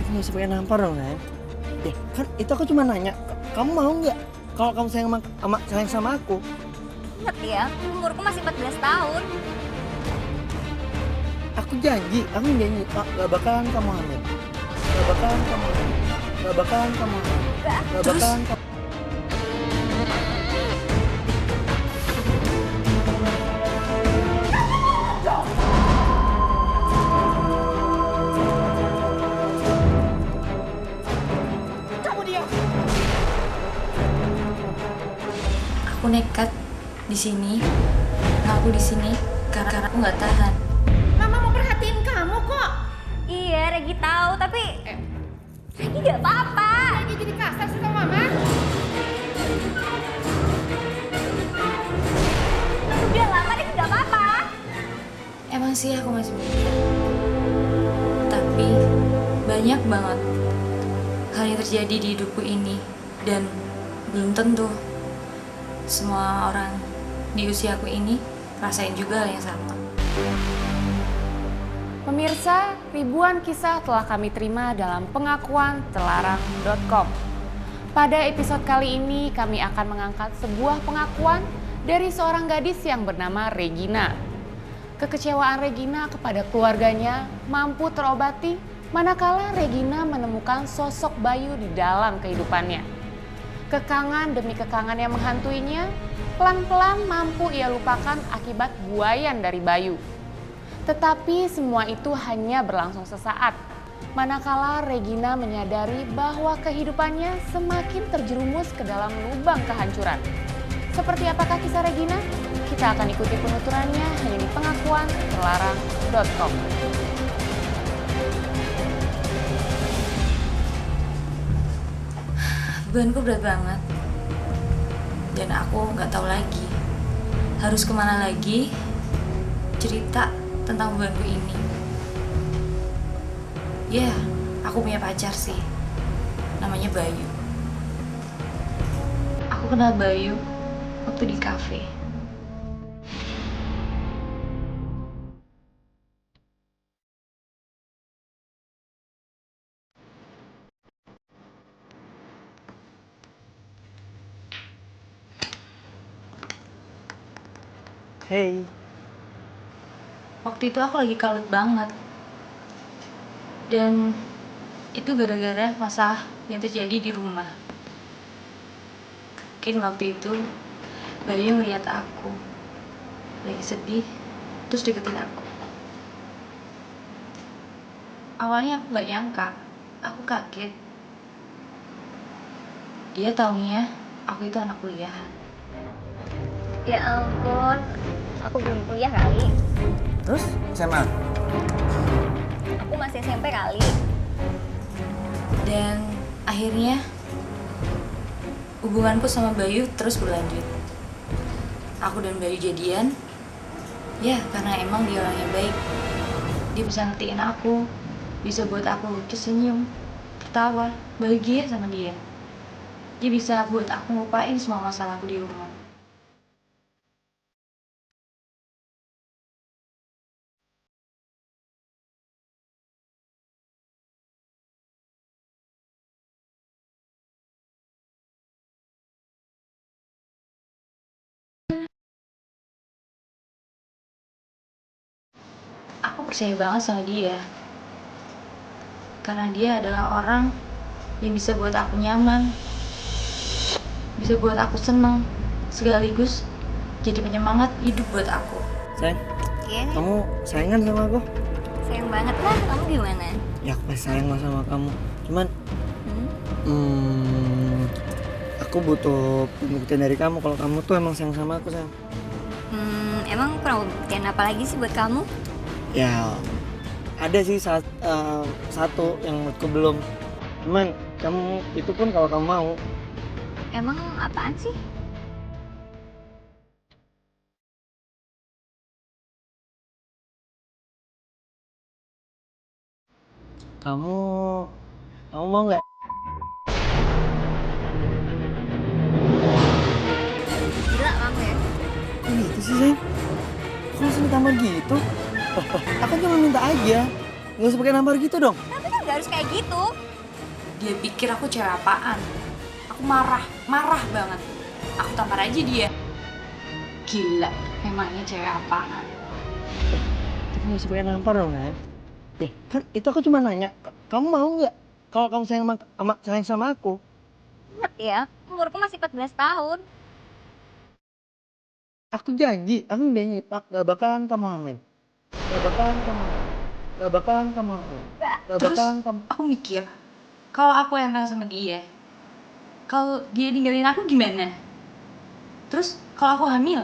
nggak usah pakai nampar dong, sayang. Ya, kan itu aku cuma nanya, kamu mau nggak kalau kamu sayang sama aku? Ingat ya, umurku masih 14 tahun. Aku janji, gak bakalan kamu hamil. Gak bakalan kamu hamil. Gak bakalan kamu hamil. Gak bakalan kamu. Aku nekat di sini, aku di sini karena aku nggak tahan. Mama mau perhatiin kamu kok. Iya, Regi tahu, tapi Regi nggak apa-apa. Lagi jadi kasar sih sama Mama. Udah lama Regi nggak apa-apa. Emang sih aku masih muda, tapi banyak banget hal yang terjadi di hidupku ini dan belum tentu semua orang di usiaku ini rasain juga hal yang sama. Pemirsa, ribuan kisah telah kami terima dalam pengakuan telarang.com. Pada episode kali ini kami akan mengangkat sebuah pengakuan dari seorang gadis yang bernama Regina. Kekecewaan Regina kepada keluarganya mampu terobati manakala Regina menemukan sosok Bayu di dalam kehidupannya. Kekangan demi kekangan yang menghantuinya, pelan-pelan mampu ia lupakan akibat buayan dari Bayu. Tetapi semua itu hanya berlangsung sesaat, manakala Regina menyadari bahwa kehidupannya semakin terjerumus ke dalam lubang kehancuran. Seperti apakah kisah Regina? Kita akan ikuti penuturannya hanya di pengakuan telarang.com. Bebanku berat banget dan aku nggak tahu lagi harus kemana lagi cerita tentang bebanku ini. Ya, aku punya pacar sih, namanya Bayu. Aku kenal Bayu waktu di kafe. Hey, Waktu itu aku lagi kalut banget. Dan itu gara-gara masalah yang terjadi di rumah. Mungkin waktu itu Bayu ngeliat aku lagi sedih, terus deketin aku. Awalnya aku gak nyangka, aku kaget. Dia taunya aku itu anak kuliahan. Ya ampun, aku belum kuliah kali. terus SMA? Aku masih SMP kali. Dan akhirnya hubunganku sama Bayu terus berlanjut. Aku dan Bayu jadian, ya karena emang dia orang yang baik. Dia bisa ngertiin aku, bisa buat aku tersenyum, tertawa, bahagia sama dia. Dia bisa buat aku ngupain semua masalahku di rumah. Aku percaya banget sama dia. Karena dia adalah orang yang bisa buat aku nyaman, bisa buat aku senang, sekaligus jadi penyemangat hidup buat aku. Sayang, Iya, kamu sayangan sama aku? sayang banget lah. Kamu gimana? Ya aku pasti sayang lah sama kamu. Cuman, aku butuh pembuktian dari kamu kalau kamu tuh emang sayang sama aku, sayang. Emang pembuktian apa lagi sih buat kamu? Ya, ada sih satu yang menurutku belum. Cuman kamu itu pun kalau kamu mau. Emang apaan sih? Kamu mau nggak? Gila kamu ya? Kok gitu sih, sayang? Kok langsung ditambah gitu? Aku cuma minta aja. Nggak usah pakai nampar gitu dong. Tapi kan nggak harus kayak gitu. Dia pikir aku cewek apaan? Aku marah banget. Aku tampar aja dia. Gila, emangnya cewek apaan? Tapi nggak sebagai nampar dong, Nan. Kan itu aku cuma nanya, kamu mau nggak kalau kamu sayang sama aku? Ingat ya, umurku masih 14 tahun. Aku janji, Pak, gak bakalan kamu hamil. Gak bakalan kamu hamil. Gak bakalan kamu hamil. Gak Terus bakalan kamu. aku mikir, kalau aku yang kenal sama dia, kalau dia ninggalin aku gimana? Terus kalau aku hamil,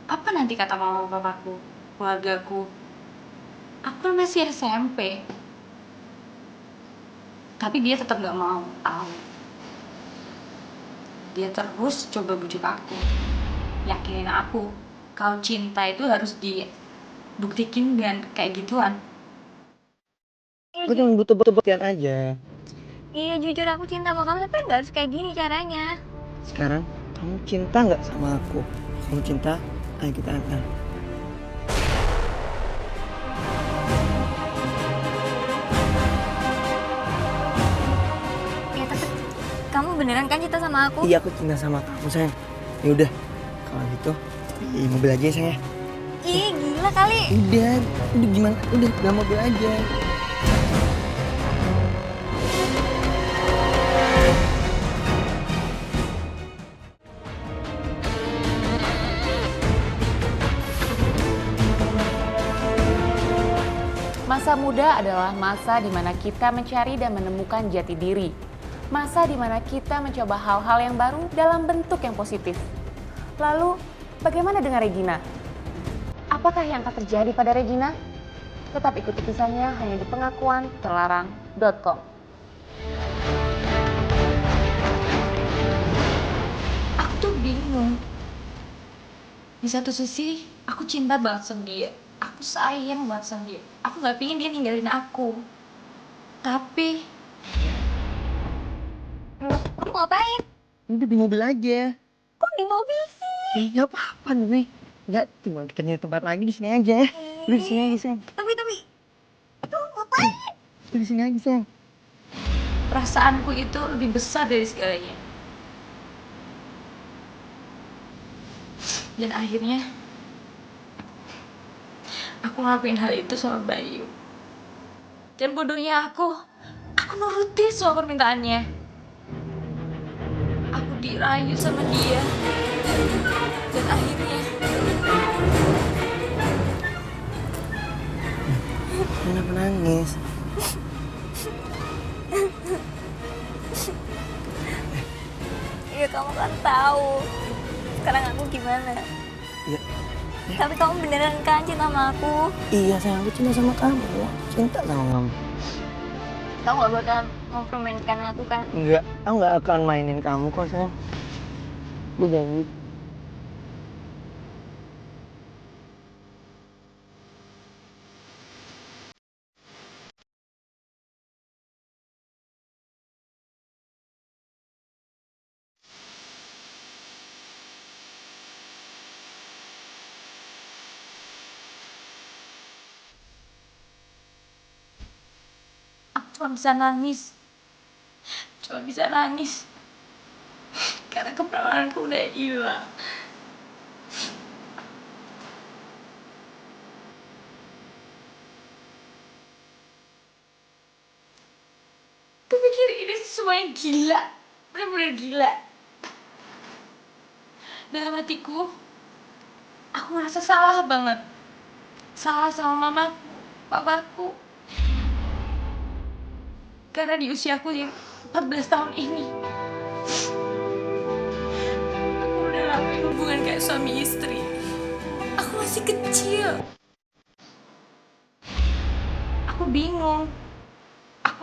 apa nanti kata mama papaku, keluargaku? Aku kan masih SMP. Tapi dia tetap gak mau tahu. Dia terus coba bujuk aku, yakinin aku kalau cinta itu harus dibuktikin dengan kayak gituan. Aku cuma butuh buktian aja. Iya jujur aku cinta sama kamu tapi nggak harus kayak gini caranya. Sekarang kamu cinta nggak sama aku? Kamu cinta? Ayo kita antar. Ya tapi kamu beneran kan cinta sama aku? Iya, aku cinta sama kamu, sayang. Ya udah, kalau gitu di mobil aja ya, sayang ya. Ih gila kali. Udah gimana? Udah, dalam mobil aja. Masa muda adalah masa di mana kita mencari dan menemukan jati diri. Masa di mana kita mencoba hal-hal yang baru dalam bentuk yang positif. Lalu, bagaimana dengan Regina? Apakah yang akan terjadi pada Regina? Tetap ikuti kisahnya hanya di pengakuanterlarang.com. Aku tuh bingung. Di satu sisi, aku cinta banget sama dia. Aku sayang banget sama dia. Aku gak pingin dia ninggalin aku. Tapi Kamu ngapain? Udah di mobil aja. Kok di mobil sih? Nggak apa-apa nih. Nggak, cuma kita nyari tempat lagi di sini aja. Udah di sini aja, sayang. Tapi kamu ngapain? Udah di sini aja, sayang. perasaanku itu lebih besar dari segalanya. Dan akhirnya aku ngelakuin hal itu sama Bayu. Dan bodohnya aku nurutin semua permintaannya. Aku dirayu sama dia. Dan akhirnya Kenapa nangis? Iya kamu kan tahu sekarang aku gimana. Ya. Tapi kamu beneran kan cinta sama aku? Iya, sayang, aku cinta sama kamu. Cinta sama kamu. Kamu gak bakal mempermainkan aku kan? Enggak, aku nggak akan mainin kamu kok, sayang. Aku janji. aku cuma bisa nangis. Karena keperawaanku udah hilang. Aku pikir ini semuanya gila. Bener-bener gila. Dalam hatiku, aku merasa salah banget. Salah sama mamaku, papaku. Karena di usiaku yang 14 tahun ini, aku udah ngelakuin hubungan kayak suami istri. Aku masih kecil. Aku bingung.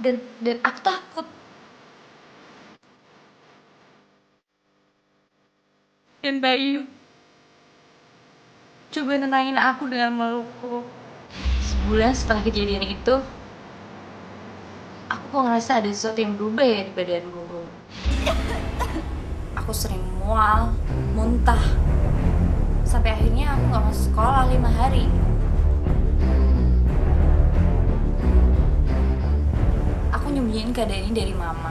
Dan aku takut. Dan Bayu coba nenangin aku dengan melukku. Sebulan setelah kejadian itu, aku kok ngerasa ada sesuatu yang berubah ya di badanku. Aku sering mual, muntah. Sampai akhirnya aku gak masuk sekolah 5 hari. nyembunyiin keadaan ini dari mama.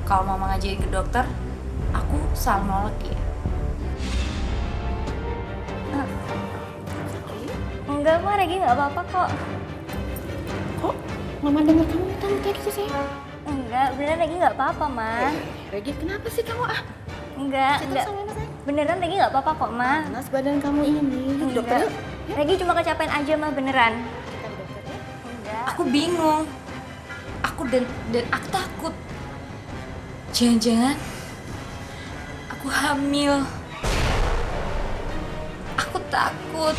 Kalau mama ngajarin ke dokter, aku selalu nolak ya. Enggak mah, Regi nggak apa-apa kok. Kok mama dengar kamu minta kayak gitu sih? Enggak, beneran Regi nggak apa-apa, Ma. Regi, kenapa sih kamu Enggak. Beneran Regi nggak apa-apa kok, Ma. panas badan kamu ini? Enggak. Regi cuma kecapean aja, Ma, beneran. Enggak. Aku bingung. Dan aku takut. Jangan-jangan aku hamil. Aku takut.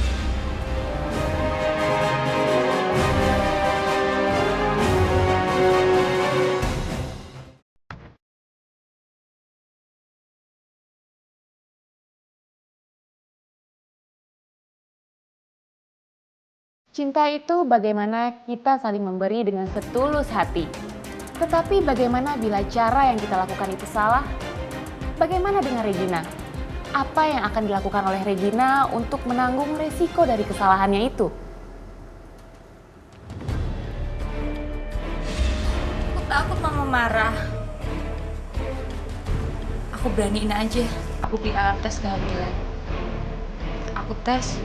Cinta itu bagaimana kita saling memberi dengan setulus hati. Tetapi bagaimana bila cara yang kita lakukan itu salah? Bagaimana dengan Regina? Apa yang akan dilakukan oleh Regina untuk menanggung resiko dari kesalahannya itu? Aku takut mama marah. Aku beraniin aja. Aku beli alat tes kehamilan. Aku tes.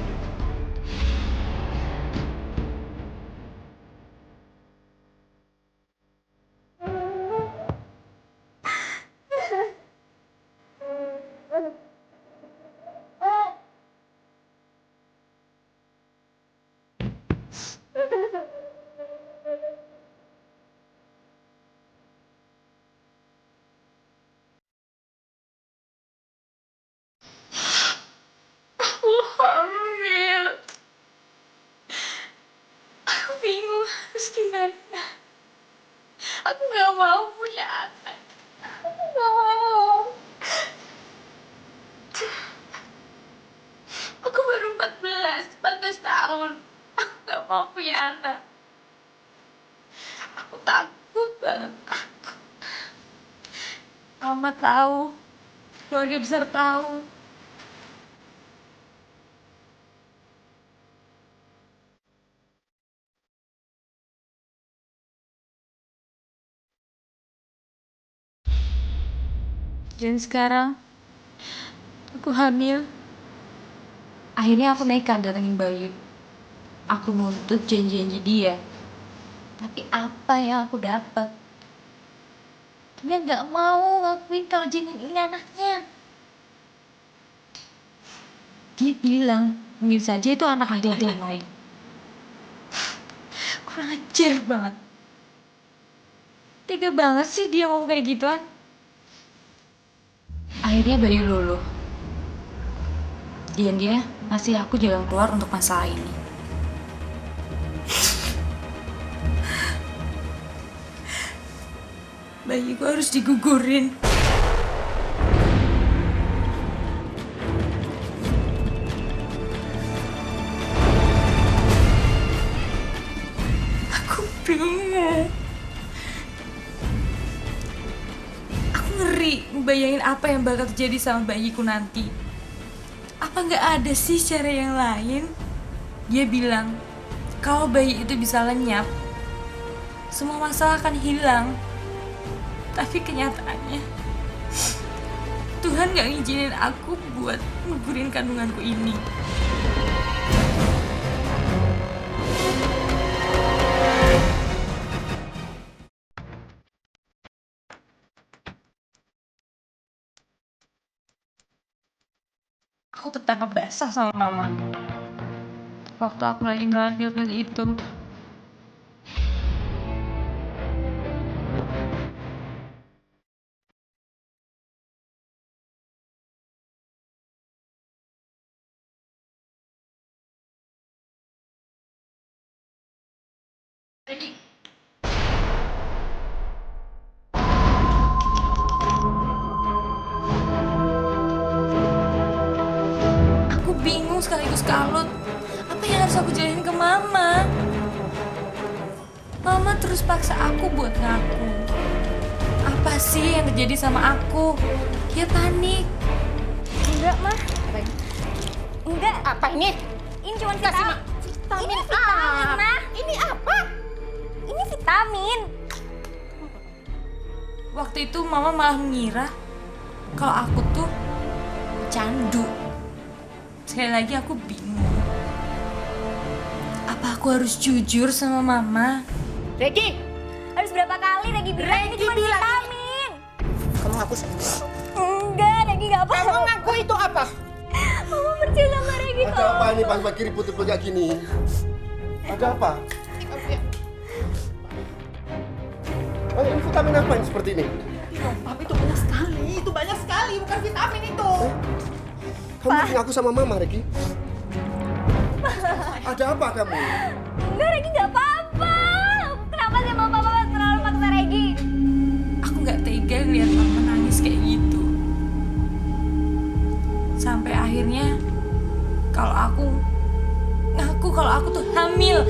Hamil. Aku bingung harus gimana. Aku gak mau punya anak. Aku gak mau. Aku baru 14 tahun. Aku gak mau punya anak. Aku takut banget. Mama tahu. Keluarga besar tahu. Dan sekarang aku hamil. Akhirnya aku nekat datengin Bayu. Aku nuntut janji-janji dia. Tapi apa yang aku dapat? Dia nggak mau ngakuin kalau Jenny ini anaknya. Dia bilang mungkin saja itu anak laki-laki yang lain. Kurang ajar banget. Tega banget sih dia ngomong kayak gituan. Akhirnya Bayu luluh. Dan dia ngasih aku jalan keluar untuk masalah ini. Bayiku harus digugurin. Aku bingung. Aku ngeri ngebayangin apa yang bakal terjadi sama bayiku nanti. Apa nggak ada sih cara yang lain? Dia bilang, kalau bayi itu bisa lenyap, semua masalah akan hilang. Tapi kenyataannya, Tuhan gak ngizinin aku buat ngugurin kandunganku ini. Aku tertangkap basah sama mama. Waktu aku lagi ngambil pil itu. Aku bingung sekaligus kalut. Apa yang harus aku jelasin ke mama? Mama terus paksa aku buat ngaku. Apa sih yang terjadi sama aku? Dia panik. Enggak, mah. Enggak. Apa ini? Ini cuma vitamin. Ini vitamin, mah. Ini apa? Ini vitamin. Waktu itu mama malah mengira kalau aku tuh candu. Sekali lagi aku bingung. Apa aku harus jujur sama mama? Regi! Harus berapa kali Regi bilang ini cuma vitamin? Kamu ngaku sama Enggak, Regi gak apa-apa. Kamu ngaku itu apa? Mama percaya sama Regi Ada apa ini pagi-pagi ribut-ribut kayak gini? Ada apa? Oh, ini vitamin apa yang seperti ini? Tapi itu banyak sekali, bukan vitamin itu. Kamu ngaku sama mama, Regi? Ada apa kamu? Enggak, Regi gak apa-apa. Kenapa sih mama terlalu maksa Regi? Aku nggak tega lihat mama nangis kayak gitu. Sampai akhirnya kalau aku ngaku kalau aku tuh hamil.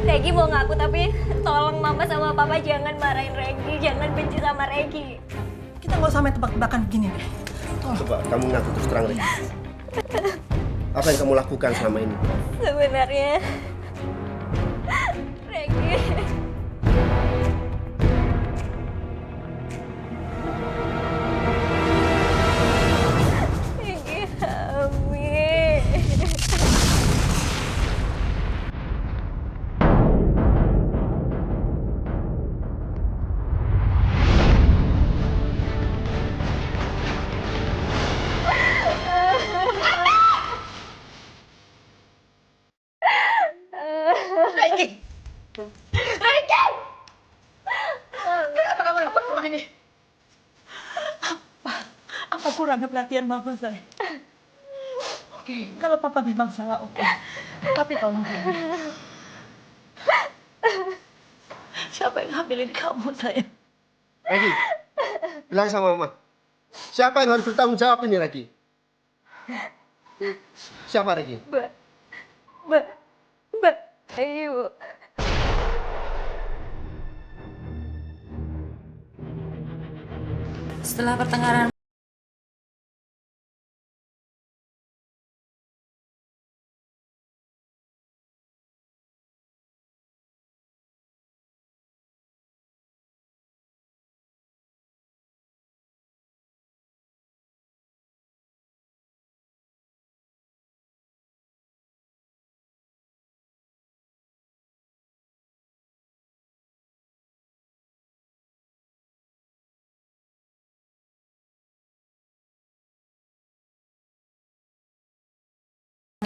Regi mau ngaku tapi tolong mama sama papa jangan marahin Regi, jangan benci sama Regi. Kita nggak usah main tebak-tebakan begini deh. Coba kamu ngaku terus terang, Regi. Apa yang kamu lakukan selama ini? Sebenarnya Regi Regi hamil. Kenapa kamu lakukan semua ini? Apa kurangnya perhatian mama saya? Oke, kalau papa memang salah, oke. Tapi tolong siapa yang hamilin kamu, sayang? Regi, bilang sama mama. Siapa yang harus bertanggung jawab ini, Regi? Siapa, Regi? Ayo. Setelah pertengkaran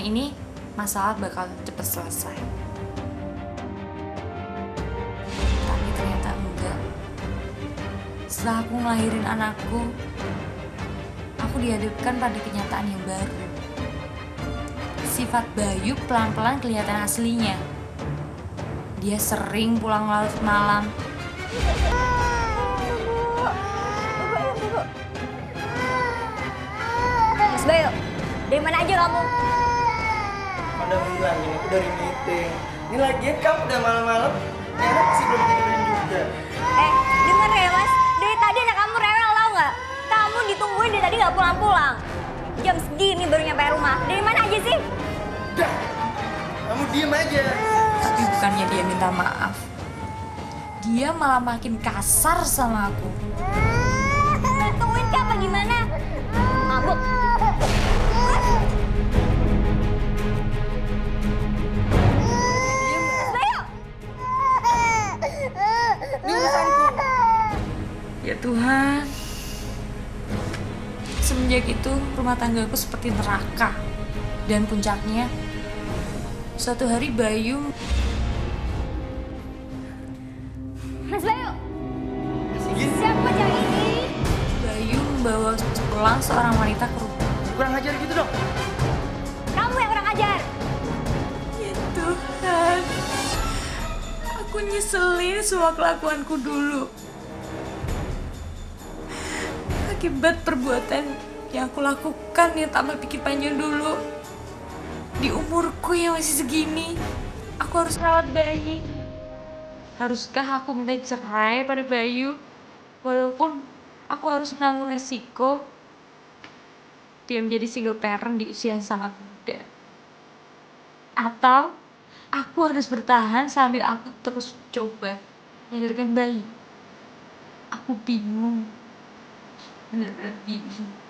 ini, masalah bakal cepet selesai. Tapi ternyata enggak. Setelah aku ngelahirin anakku, aku dihadapkan pada kenyataan yang baru. Sifat Bayu pelan-pelan kelihatan aslinya. Dia sering pulang larut malam. Mas Bayu, dari mana aja kamu? Udah bilang ini aku dari meeting. Ini lagian kamu udah malam-malam, Nena pasti belum tidurin juga. Denger ya mas, dari tadi anak kamu rewel tau nggak? Kamu ditungguin dari tadi nggak pulang-pulang. Jam segini baru nyampe rumah. Dari mana aja sih? Udah, kamu diem aja. Tapi bukannya dia minta maaf, dia malah makin kasar sama aku. Tungguin kah apa gimana? Mabuk. Ya Tuhan, semenjak itu rumah tanggaku seperti neraka. Dan puncaknya, suatu hari Bayu... Mas Bayu, siapa cewek ini? Bayu membawa pulang seorang wanita ke rumah. Kurang ajar gitu dong. Kamu yang kurang ajar. Ya Tuhan, aku nyeselin semua kelakuanku dulu. Akibat perbuatan yang aku lakukan yang tak berpikir panjang dulu. Di umurku yang masih segini, aku harus rawat bayi. Haruskah aku minta cerai pada Bayu? Walaupun aku harus menanggung resiko dia menjadi single parent di usia yang sangat muda. Atau aku harus bertahan sambil aku terus coba melahirkan bayi. Aku bingung. Bener-bener bingung.